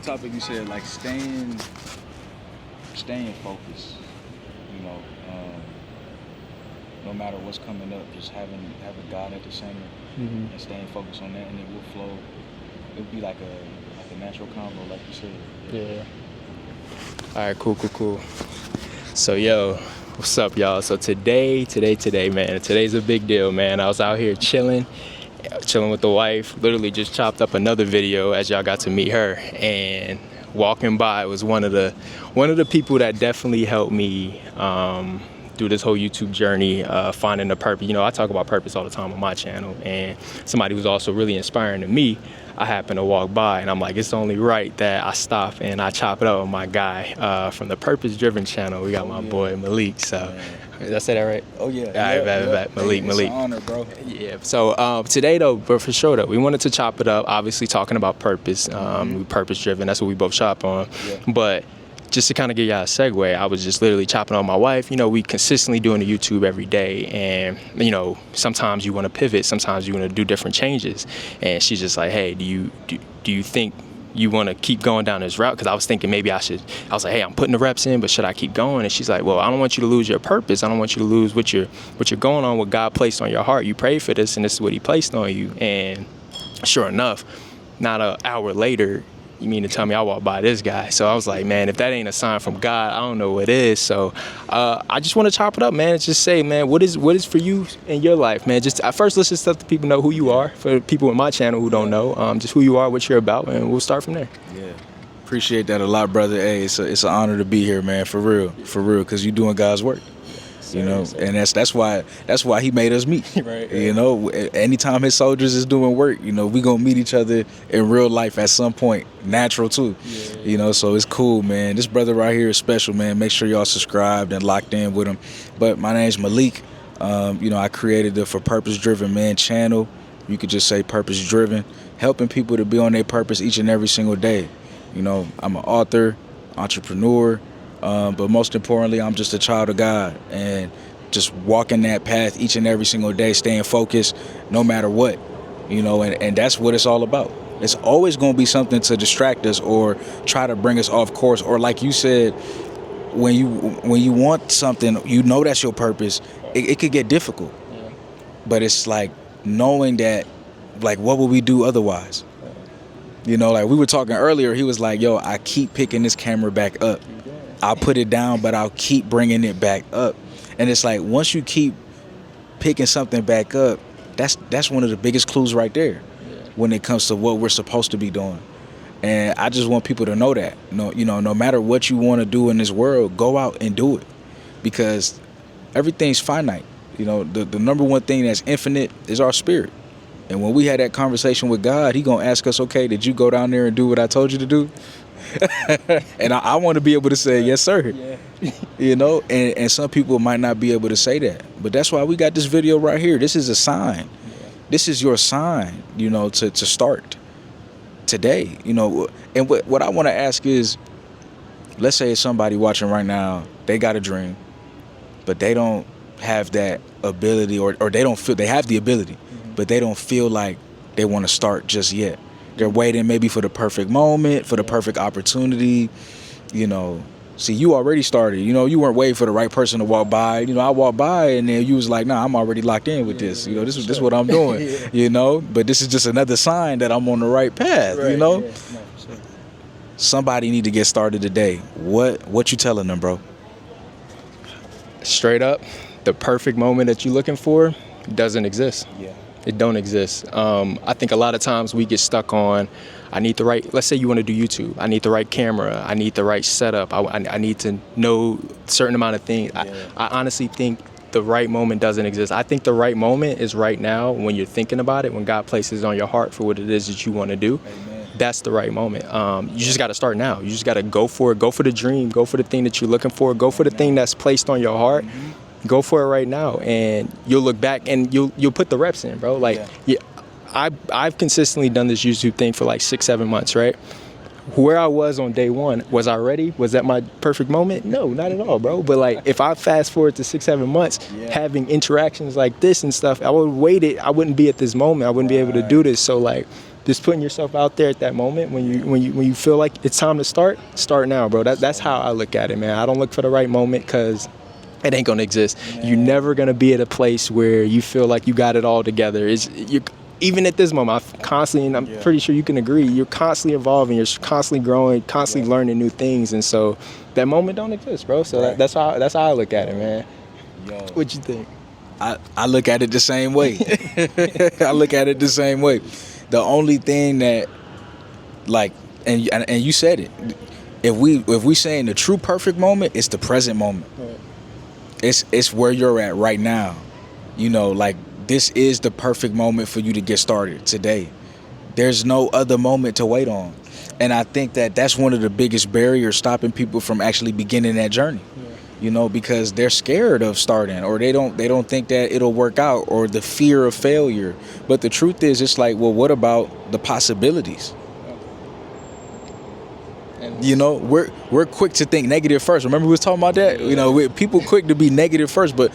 topic you said, like staying focused. You know, no matter what's coming up, just having God at the center and staying focused on that, and it will flow. It'll be like a natural convo, like you said. Yeah. All right, cool. So, yo, what's up, y'all? So today, man, today's a big deal, man. I was out here chilling with the wife. Literally just chopped up another video as y'all got to meet her, and walking by was one of the people that definitely helped me through this whole YouTube journey, finding the purpose. You know, I talk about purpose all the time on my channel, and somebody who's also really inspiring to me, I happen to walk by, and I'm like, it's only right that I stop and I chop it up with my guy from the Purpose Driven channel. We got my boy Malique. So, did I say that right? Oh yeah. All right, Malique. It's an honor, bro. Yeah. So today though, but for sure though, we wanted to chop it up. Obviously talking about purpose. We purpose driven. That's what we both shop on. Yeah. But just to kind of give y'all a segue, I was just literally chopping on my wife. You know, we consistently doing the YouTube every day, and you know, sometimes you want to pivot, sometimes you want to do different changes, and she's just like, hey, do you think you want to keep going down this route? Because I was thinking maybe I was like, hey, I'm putting the reps in, but should I keep going? And she's like, well, I don't want you to lose your purpose. I don't want you to lose what you're going on, what God placed on your heart. You prayed for this, and this is what He placed on you. And sure enough, not an hour later, you mean to tell me I walked by this guy? So I was like, man, if that ain't a sign from God, I don't know what is. So I just want to chop it up, man, and just say, man, what is for you in your life, man? Just first, let's just let the people know who you are. For people in my channel who don't know, just who you are, what you're about, and we'll start from there. Yeah, appreciate that a lot, brother. Hey, it's an honor to be here, man, for real, because you're doing God's work. You know, and that's why He made us meet. Right. You know, anytime His soldiers is doing work, you know, we gonna meet each other in real life at some point, natural too. Yeah. You know, so it's cool, man. This brother right here is special, man. Make sure y'all subscribed and locked in with him. But my name's Malique. You know, I created the For Purpose Driven Man channel. You could just say Purpose Driven, helping people to be on their purpose each and every single day. You know, I'm an author, entrepreneur. But most importantly, I'm just a child of God, and just walking that path each and every single day, staying focused no matter what, you know, and that's what it's all about. It's always going to be something to distract us or try to bring us off course. Or like you said, when you want something, you know that's your purpose, it could get difficult. Yeah. But it's like knowing that, like, what would we do otherwise? You know, like we were talking earlier, he was like, yo, I keep picking this camera back up. I'll put it down, but I'll keep bringing it back up. And it's like, once you keep picking something back up, that's one of the biggest clues right there when it comes to what we're supposed to be doing. And I just want people to know that, no matter what you want to do in this world, go out and do it, because everything's finite. You know, the number one thing that's infinite is our spirit. And when we had that conversation with God, He gonna ask us, okay, did you go down there and do what I told you to do? And I want to be able to say, yes, sir. Yeah. You know, and some people might not be able to say that. But that's why we got this video right here. This is a sign. Yeah. This is your sign, you know, to start today. You know, and what I want to ask is, let's say it's somebody watching right now, they got a dream, but they don't have that ability, or they don't feel, they have the ability, but they don't feel like they want to start just yet. They're waiting maybe for the perfect moment, for the perfect opportunity, you know. See, you already started, you know, you weren't waiting for the right person to walk by. You know, I walked by and then you was like, nah, I'm already locked in with this. You know, this is what I'm doing, you know. But this is just another sign that I'm on the right path, you know. Yeah. No, sure. Somebody need to get started today. What you telling them, bro? Straight up, the perfect moment that you're looking for doesn't exist. Yeah. It don't exist. I think a lot of times we get stuck on, I need the right, let's say you want to do YouTube. I need the right camera. I need the right setup. I need to know a certain amount of things. Yeah. I honestly think the right moment doesn't exist. I think the right moment is right now when you're thinking about it, when God places it on your heart for what it is that you want to do. Amen. That's the right moment. You just got to start now. You just got to go for it. Go for the dream. Go for the thing that you're looking for. Go for the thing that's placed on your heart. Mm-hmm. Go for it right now, and you'll look back and you'll put the reps in, bro. Like, I've consistently done this YouTube thing for like 6-7 months, right? Where I was on day one, was I ready? Was that my perfect moment? No, not at all, bro. But like, if I fast forward to 6-7 months, having interactions like this and stuff, I would wait it. I wouldn't be at this moment. I wouldn't be able to do this. So like, just putting yourself out there at that moment when you feel like it's time to start now, bro. That's how I look at it, man. I don't look for the right moment because it ain't gonna exist. Man. You're never gonna be at a place where you feel like you got it all together. Even at this moment, I'm pretty sure you can agree, you're constantly evolving, you're constantly growing, constantly learning new things, and so that moment don't exist, bro. So that's how I look at it, man. Yo. What you think? I look at it the same way. I look at it the same way. The only thing that, like, and you said it, if we saying the true perfect moment, it's the present moment. Right. It's where you're at right now. You know, like, this is the perfect moment for you to get started today. There's no other moment to wait on. And I think that that's one of the biggest barriers stopping people from actually beginning that journey. Yeah. You know, because they're scared of starting, or they don't think that it'll work out, or the fear of failure. But the truth is, it's like, well, what about the possibilities? You know, we're quick to think negative first. Remember we was talking about that? You know, people quick to be negative first, but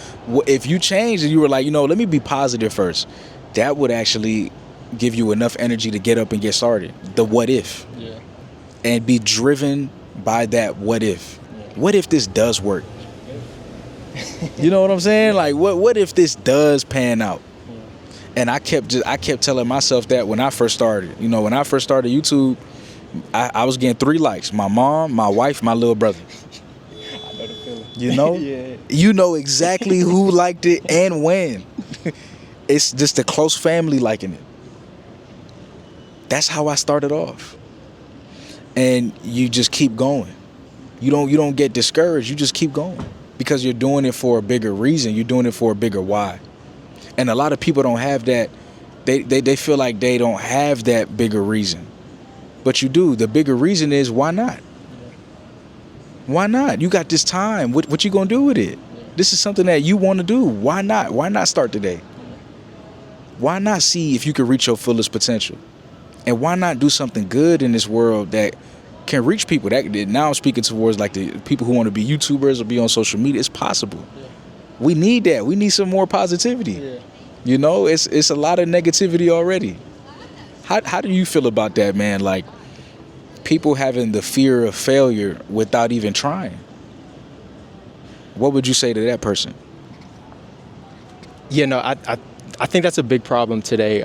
if you change and you were like, you know, let me be positive first, that would actually give you enough energy to get up and get started. The what if. Yeah. And be driven by that what if. Yeah. What if this does work? You know what I'm saying? Like, what if this does pan out? Yeah. And I kept telling myself that when I first started. You know, when I first started YouTube, I was getting 3 likes: my mom, my wife, my little brother. I know the feeling. You know? Yeah. You know exactly who liked it and when. It's just a close family liking it. That's how I started off. And you just keep going. You don't get discouraged. You just keep going. Because you're doing it for a bigger reason. You're doing it for a bigger why. And a lot of people don't have that. They feel like they don't have that bigger reason. But you do. The bigger reason is, why not? Why not? You got this time. What you gonna do with it? This is something that you want to do. Why not? Why not start today? Why not see if you can reach your fullest potential? And why not do something good in this world that can reach people? That now I'm speaking towards like the people who want to be YouTubers or be on social media. It's possible. Yeah. We need that. We need some more positivity. Yeah. You know, it's a lot of negativity already. How do you feel about that, man? Like, people having the fear of failure without even trying. What would you say to that person? You know, I think that's a big problem today.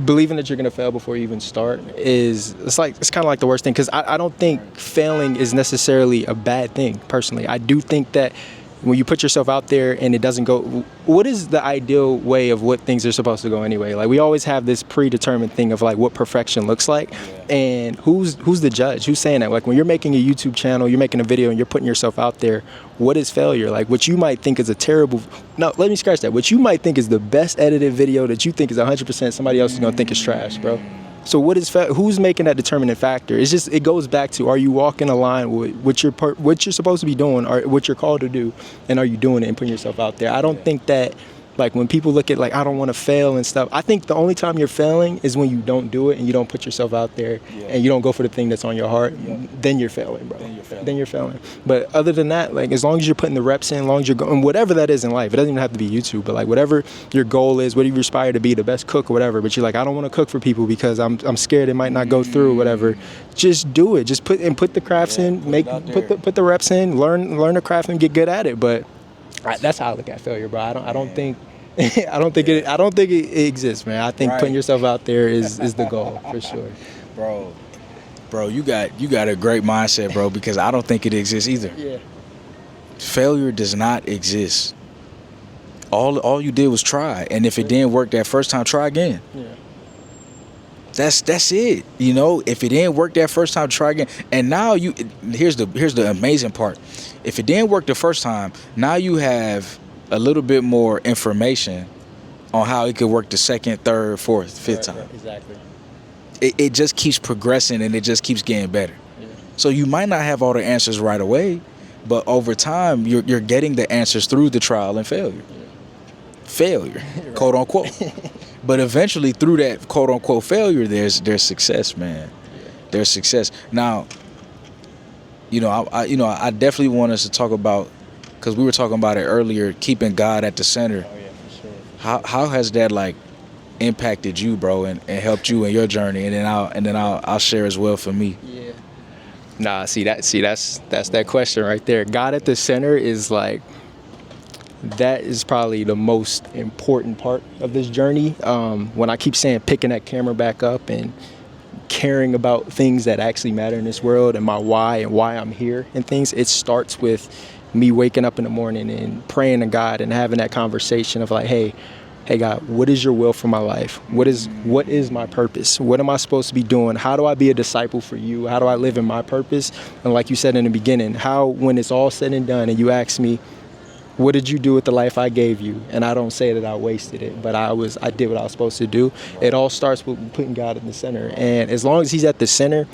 Believing that you're going to fail before you even start it's kind of like the worst thing, because I don't think failing is necessarily a bad thing, personally. I do think that when you put yourself out there and it doesn't go, what is the ideal way of what things are supposed to go anyway? Like, we always have this predetermined thing of like what perfection looks like. Yeah. And who's the judge? Who's saying that? Like, when you're making a YouTube channel, you're making a video and you're putting yourself out there, what is failure? Like, what you might think is let me scratch that. What you might think is the best edited video that you think is 100%, somebody else is going to think is trash, bro. So who's making that determining factor? It goes back to, are you walking a line with what you're supposed to be doing, or what you're called to do, and are you doing it and putting yourself out there? I don't think that, like, when people look at like, I don't want to fail and stuff, I think the only time you're failing is when you don't do it and you don't put yourself out there, and you don't go for the thing that's on your heart. Then you're failing, bro. Then you're failing. But other than that, like, as long as you're putting the reps in, as long as you're going, whatever that is in life, it doesn't even have to be YouTube, but like whatever your goal is, whatever you aspire to be, the best cook or whatever, but you're like, I don't want to cook for people because I'm scared it might not go through or whatever. Just do it. Just put the crafts in, put the reps in, learn the craft and get good at it. But that's how I look at failure, bro. I don't think it exists, man. I think putting yourself out there is the goal, for sure. Bro, you got a great mindset, bro, because I don't think it exists either. Yeah. Failure does not exist. All you did was try, and if it didn't work that first time, try again. Yeah. That's it. You know, if it didn't work that first time, try again. And now here's the amazing part. If it didn't work the first time, now you have a little bit more information on how it could work the second, third, fourth, fifth time. Right, exactly. It just keeps progressing and it just keeps getting better. Yeah. So you might not have all the answers right away, but over time you're getting the answers through the trial and failure. Yeah. Failure, right. Quote unquote. But eventually through that quote unquote failure, there's success, man. Yeah. There's success. Now, I definitely want us to talk about, because we were talking about it earlier, keeping God at the center. Oh yeah, for sure. How has that, like, impacted you, bro, and helped you in your journey, and then I'll share as well for me. Yeah. Nah, that's that question right there. God at the center is like, that is probably the most important part of this journey. When I keep saying picking that camera back up and caring about things that actually matter in this world and my why and why I'm here and things, it starts with me waking up in the morning and praying to God and having that conversation of like, hey God, what is your will for my life? What is my purpose? What am I supposed to be doing? How do I be a disciple for you? How do I live in my purpose? And like you said in the beginning, how, when it's all said and done and you ask me, what did you do with the life I gave you? And I don't say that I wasted it, but I did what I was supposed to do. It all starts with putting God in the center. And as long as he's at the center,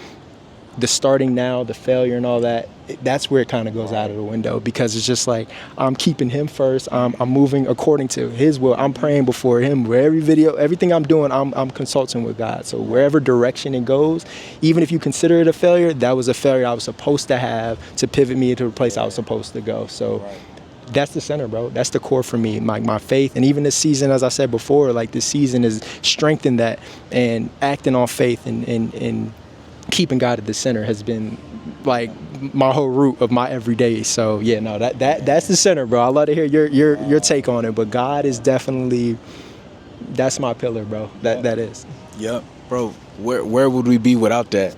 the starting now, the failure and all that, that's where it kind of goes out of the window, because it's just like, I'm keeping him first. I'm moving according to his will. I'm praying before him. Where everything I'm doing, I'm consulting with God. So wherever direction it goes, even if you consider it a failure, that was a failure I was supposed to have to pivot me into the place I was supposed to go. So that's the center, bro. That's the core for me, my faith. And even this season, as I said before, like this season is strengthened that, and acting on faith and keeping God at the center has been like my whole root of my everyday. So yeah, no, that's the center, bro. I'd love to hear your take on it, but God is definitely, that's my pillar, bro. That is. Yep, bro. Where would we be without that?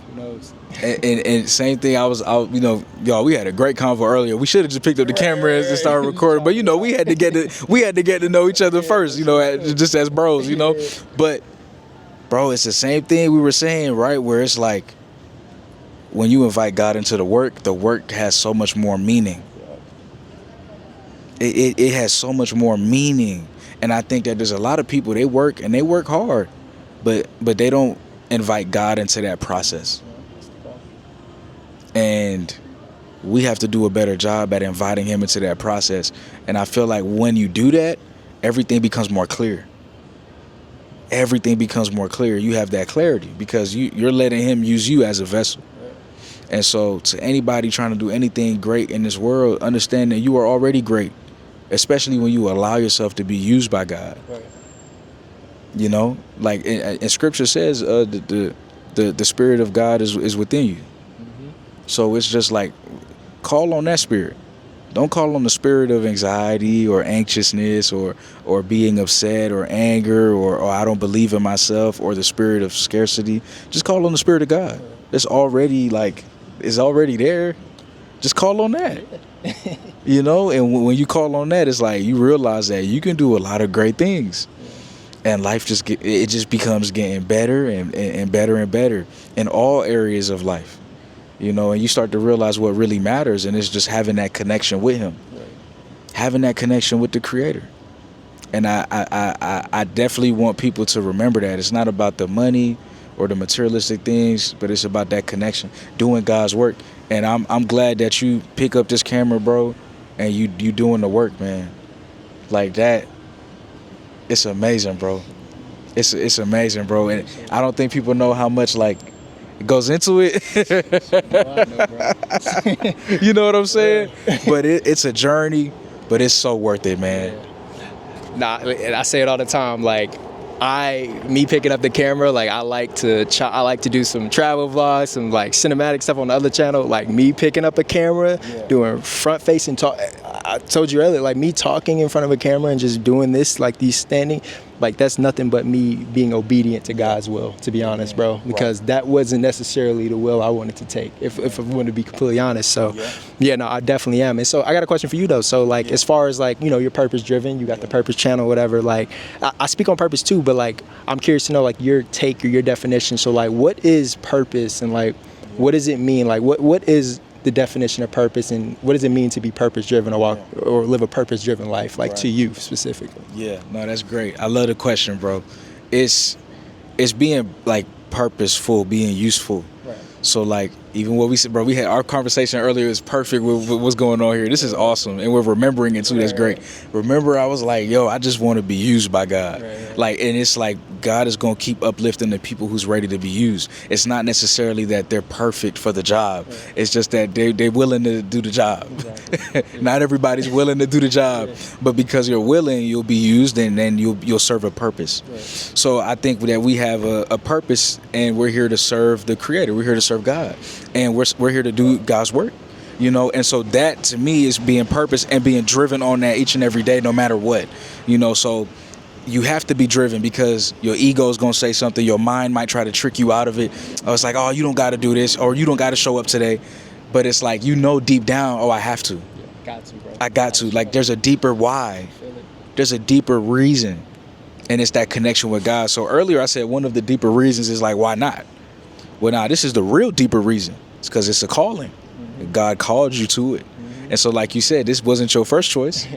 Who knows? And same thing, y'all, we had a great convo earlier. We should have just picked up the camera and started recording, but we had to get to know each other first, just as bros, But bro, it's the same thing we were saying, right? Where it's like, when you invite God into the work has so much more meaning. It has so much more meaning. And I think that there's a lot of people, they work hard, but they don't invite God into that process. And we have to do a better job at inviting him into that process. And I feel like when you do that, everything becomes more clear. Everything becomes more clear. You have that clarity because you're letting him use you as a vessel. And so to anybody trying to do anything great in this world, understand that you are already great, especially when you allow yourself to be used by God. Right. Like and scripture says the spirit of God is within you. So it's just like, call on that spirit. Don't call on the spirit of anxiety or anxiousness or being upset or anger or I don't believe in myself or the spirit of scarcity. Just call on the spirit of God. It's already there. Just call on that. And when you call on that, it's like you realize that you can do a lot of great things. And life just becomes getting better and better and better in all areas of life. And you start to realize what really matters, and it's just having that connection with him, having that connection with the Creator. And I definitely want people to remember that it's not about the money or the materialistic things, but it's about that connection, doing God's work. And I'm glad that you pick up this camera, bro, and you doing the work, man. Like that, it's amazing, bro. It's amazing, bro. And I don't think people know how much it goes into it. You know what I'm saying? But it's a journey, but it's so worth it, man. Nah, and I say it all the time. Like, me picking up the camera, like I like to do some travel vlogs, some like cinematic stuff on the other channel. Like me picking up a camera, doing front facing talk. I told you earlier, like me talking in front of a camera and just doing this, like these standing, like that's nothing but me being obedient to God's will, to be honest, bro. Because that wasn't necessarily the will I wanted to take, if I wanted to be completely honest. So yeah, no, I definitely am. And so I got a question for you though. So like, as far as like, you're purpose driven, you got the purpose channel, whatever, like I speak on purpose too, but like, I'm curious to know like your take or your definition. So like, what is purpose and like, what does it mean? Like what is the definition of purpose, and what does it mean to be purpose driven or live a purpose driven life, like to you specifically? Yeah, no, that's great. I love the question, bro. It's being like purposeful, being useful. Right. So like Even what we said, bro, we had our conversation earlier is perfect with what's going on here. This is awesome, and we're remembering it too. That's great. Remember, I was like, yo, I just want to be used by God. Like, and it's like God is gonna keep uplifting the people who's ready to be used. It's not necessarily that they're perfect for the job. It's just that they're willing to do the job. Not everybody's willing to do the job, but because you're willing, you'll be used, and then you'll serve a purpose. So I think that we have a purpose, and we're here to serve the Creator. We're here to serve God. And we're here to do God's work, you know. And so that to me is being purpose and being driven on that each and every day, no matter what, you know. So you have to be driven because your ego is going to say something. Your mind might try to trick you out of it. Oh, it's like, oh, you don't got to do this, or you don't got to show up today. But it's like, you know, deep down, oh, I have to. Got to, bro. I got to. Like, there's a deeper why. There's a deeper reason. And it's that connection with God. So earlier I said one of the deeper reasons is like, why not? Well, now this is the real deeper reason. It's because it's a calling. God called you to it. And so like you said, this wasn't your first choice,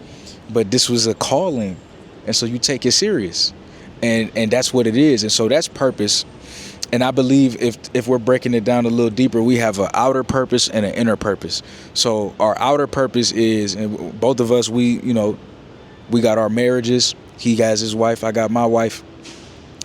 but this was a calling. And so you take it serious. And that's what it is. And so that's purpose. And I believe if we're breaking it down a little deeper, we have an outer purpose and an inner purpose. So our outer purpose is, and both of us, we got our marriages. He has his wife, I got my wife.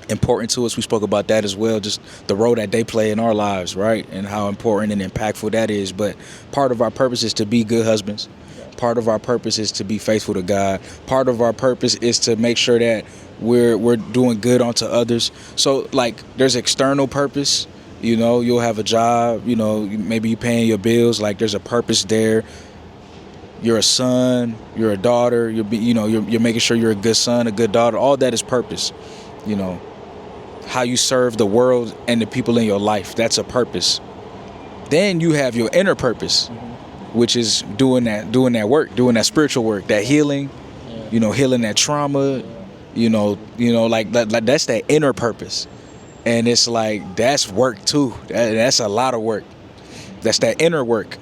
Important to us. We spoke about that as well, just the role that they play in our lives, right? And how important and impactful that is. But part of our purpose is to be good husbands. Part of our purpose is to be faithful to God. Part of our purpose is to make sure that we're doing good onto others. So like there's external purpose, you know, you'll have a job, you know, maybe you're paying your bills, like there's a purpose there. You're a son, you're a daughter, you're making sure you're a good son, a good daughter. All that is purpose, you know. How you serve the world and the people in your life, that's a purpose. Then you have your inner purpose, which is doing that work, doing that spiritual work, that healing, you know, healing that trauma, you know, like that's that inner purpose. And it's like, that's work too. That's a lot of work. That's that inner work.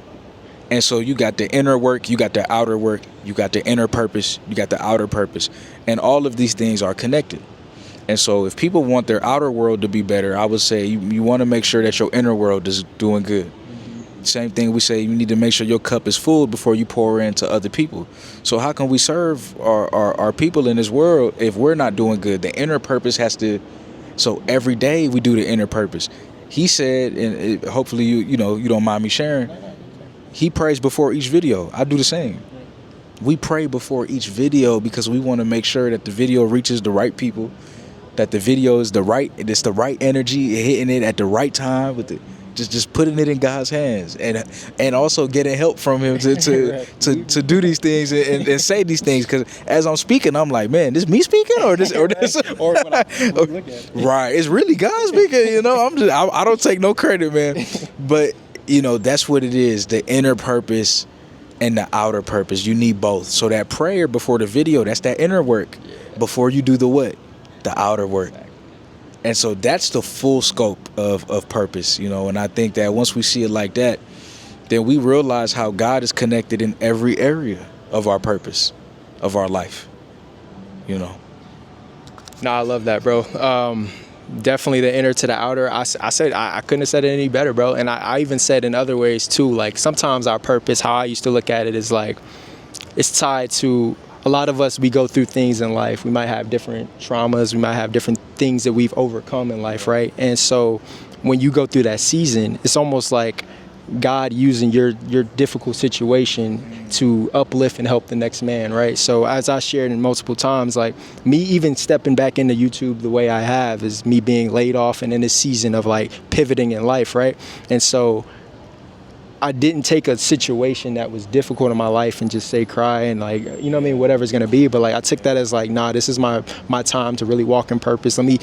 And so you got the inner work, you got the outer work, you got the inner purpose, you got the outer purpose. And all of these things are connected. And so if people want their outer world to be better, I would say you want to make sure that your inner world is doing good. Same thing we say, you need to make sure your cup is full before you pour into other people. So how can we serve our people in this world if we're not doing good? The inner purpose has to, so every day we do the inner purpose. He said, and hopefully you don't mind me sharing, he prays before each video. I do the same. We pray before each video because we want to make sure that the video reaches the right people, that the video is the right energy, hitting it at the right time with just putting it in God's hands, and also getting help from him to do these things and say these things. Because as I'm speaking, I'm like, man, this me speaking or this or when I look at it. Right, it's really God speaking. You know, I don't take no credit, man. But you know, that's what it is. The inner purpose and the outer purpose. You need both. So that prayer before the video, that's that inner work. Before you do the what? The outer work. And so that's the full scope of purpose, you know. And I think that once we see it like that, then we realize how God is connected in every area of our purpose, of our life, you know. No, I love that, bro. Definitely the inner to the outer. I said I couldn't have said it any better, bro. And I even said in other ways too, like sometimes our purpose, how I used to look at it, is like it's tied to a lot of us. We go through things in life. We might have different traumas. We might have different things that we've overcome in life, right? And so when you go through that season, it's almost like God using your difficult situation to uplift and help the next man, right? So as I shared in multiple times, like me even stepping back into YouTube the way I have is me being laid off and in this season of like pivoting in life, right? And so I didn't take a situation that was difficult in my life and just say cry and like, you know what I mean, whatever's gonna be. But like I took that as like, nah, this is my time to really walk in purpose. Let me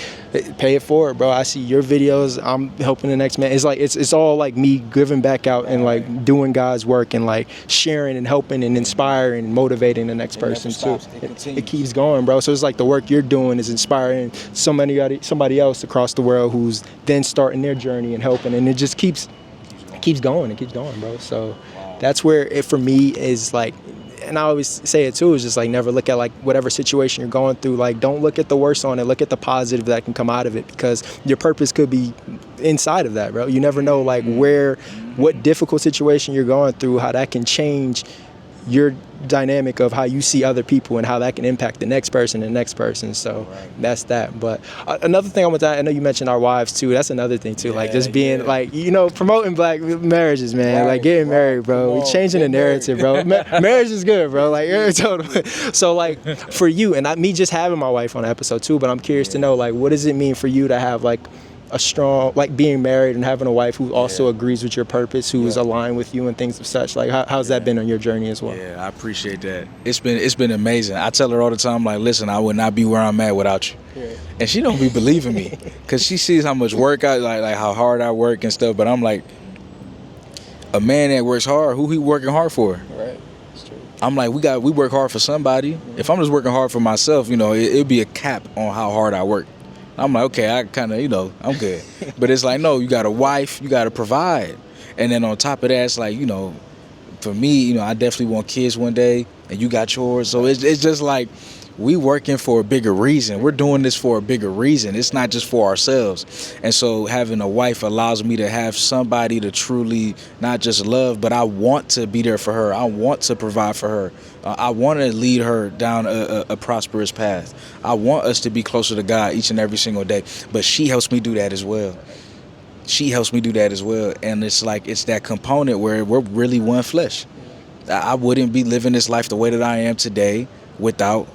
pay it forward, bro. I see your videos, I'm helping the next man. It's like it's all like me giving back out and like doing God's work and like sharing and helping and inspiring and motivating the next person too. It keeps going, bro. So it's like the work you're doing is inspiring somebody else across the world who's then starting their journey and helping, and it just keeps going, bro. So that's where it for me is like, and I always say it too, is just like never look at like whatever situation you're going through, like don't look at the worst on it, look at the positive that can come out of it, because your purpose could be inside of that, bro. You never know like where what difficult situation you're going through, how that can change your dynamic of how you see other people and how that can impact the next person and the next person. So that's that. But another thing I want to, I know you mentioned our wives too. That's another thing too. Like just being like, promoting black marriages, man. Like getting married, bro. We changing the narrative, bro. Marriage is good, bro. Like totally. So like for you, and not me just having my wife on the episode too, but I'm curious to know, like, what does it mean for you to have like a strong, like being married and having a wife who also agrees with your purpose, who is aligned with you and things of such? Like how's that been on your journey as well? Yeah, I appreciate that. It's been amazing. I tell her all the time, like, listen, I would not be where I'm at without you. And she don't be believing me because she sees how much work I like how hard I work and stuff. But I'm like, a man that works hard, who he working hard for? Right. That's true. I'm like, we work hard for somebody. If I'm just working hard for myself, it'd be a cap on how hard I work. I'm like, okay, I kind of, I'm good. But it's like, no, you got a wife, you got to provide. And then on top of that, it's like, for me, I definitely want kids one day, and you got yours. So it's just like, we working for a bigger reason. We're doing this for a bigger reason. It's not just for ourselves. And so having a wife allows me to have somebody to truly not just love, but I want to be there for her. I want to provide for her. I want to lead her down a prosperous path. I want us to be closer to God each and every single day. But she helps me do that as well. And it's like, it's that component where we're really one flesh. I wouldn't be living this life the way that I am today without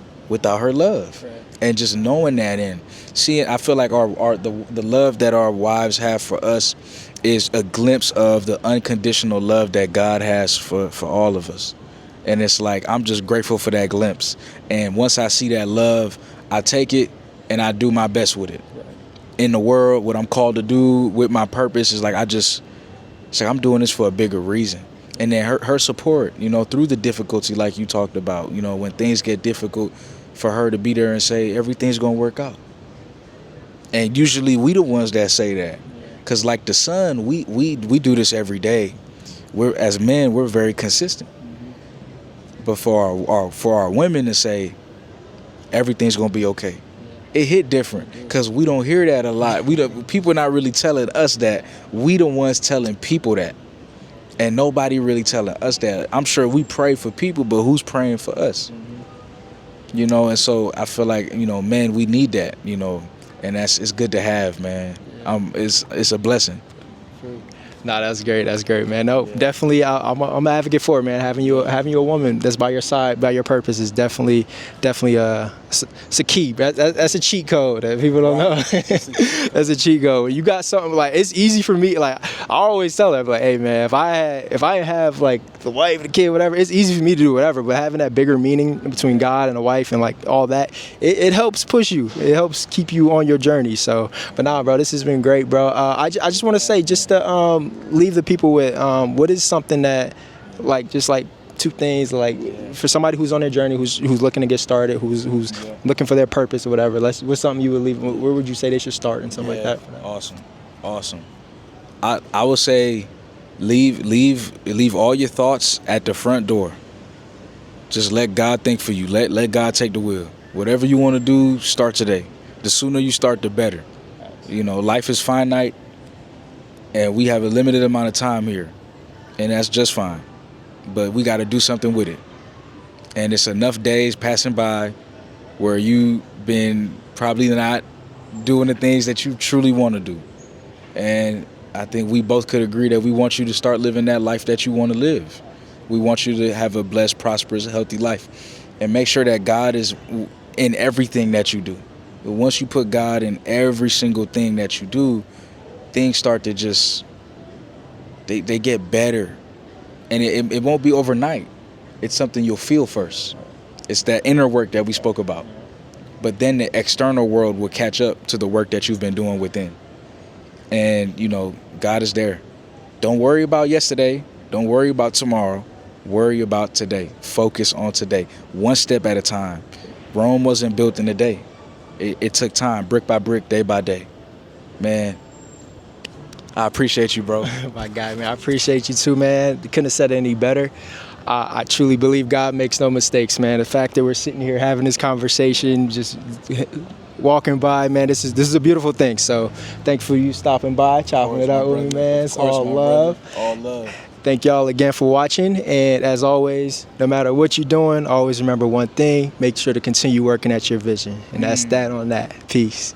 her love. And just knowing that, and seeing, I feel like the love that our wives have for us is a glimpse of the unconditional love that God has for all of us. And it's like, I'm just grateful for that glimpse. And once I see that love, I take it and I do my best with it. In the world, what I'm called to do with my purpose is like, it's like I'm doing this for a bigger reason. And then her support, through the difficulty, like you talked about, when things get difficult, for her to be there and say, everything's going to work out. And usually we the ones that say that. Because like the son, we do this every day. As men, we're very consistent. But for our women to say, everything's going to be okay, it hit different because we don't hear that a lot. People are not really telling us that. We the ones telling people that. And nobody really telling us that. I'm sure we pray for people, but who's praying for us? And so I feel like, man, we need that, and it's good to have, man. It's a blessing. No, that's great, man. No, definitely, I'm an advocate for it, man. Having you a woman that's by your side, by your purpose, is definitely it's a key. That's a cheat code that people don't know. That's a cheat code. You got something like, it's easy for me. Like I always tell her, like, hey, man, if I have like the wife, the kid, whatever, it's easy for me to do whatever. But having that bigger meaning between God and a wife and like all that, it helps push you. It helps keep you on your journey. So, but nah, bro, this has been great, bro. I just want to say, just to leave the people with what is something that, like, just like two things, like for somebody who's on their journey, who's looking to get started, who's looking for their purpose or whatever. What's something you would leave? Where would you say they should start and something like that? Awesome. I would say leave all your thoughts at the front door. Just let God think for you. Let God take the wheel. Whatever you want to do, start today. The sooner you start, the better. Life is finite, and we have a limited amount of time here, and that's just fine. But we got to do something with it. And it's enough days passing by where you've been probably not doing the things that you truly want to do. And I think we both could agree that we want you to start living that life that you want to live. We want you to have a blessed, prosperous, healthy life. And make sure that God is in everything that you do. But once you put God in every single thing that you do, things start to just, they get better. And it won't be overnight. It's something you'll feel first. It's that inner work that we spoke about. But then the external world will catch up to the work that you've been doing within. And, God is there. Don't worry about yesterday. Don't worry about tomorrow. Worry about today. Focus on today. One step at a time. Rome wasn't built in a day. It took time, brick by brick, day by day. Man, I appreciate you, bro. My guy, man. I appreciate you too, man. Couldn't have said it any better. I truly believe God makes no mistakes, man. The fact that we're sitting here having this conversation, just walking by, man. This is a beautiful thing. So thank you for you stopping by, chopping it out with me, man. It's all love. All love. Thank y'all again for watching. And as always, no matter what you're doing, always remember one thing. Make sure to continue working at your vision. And that's that on that. Peace.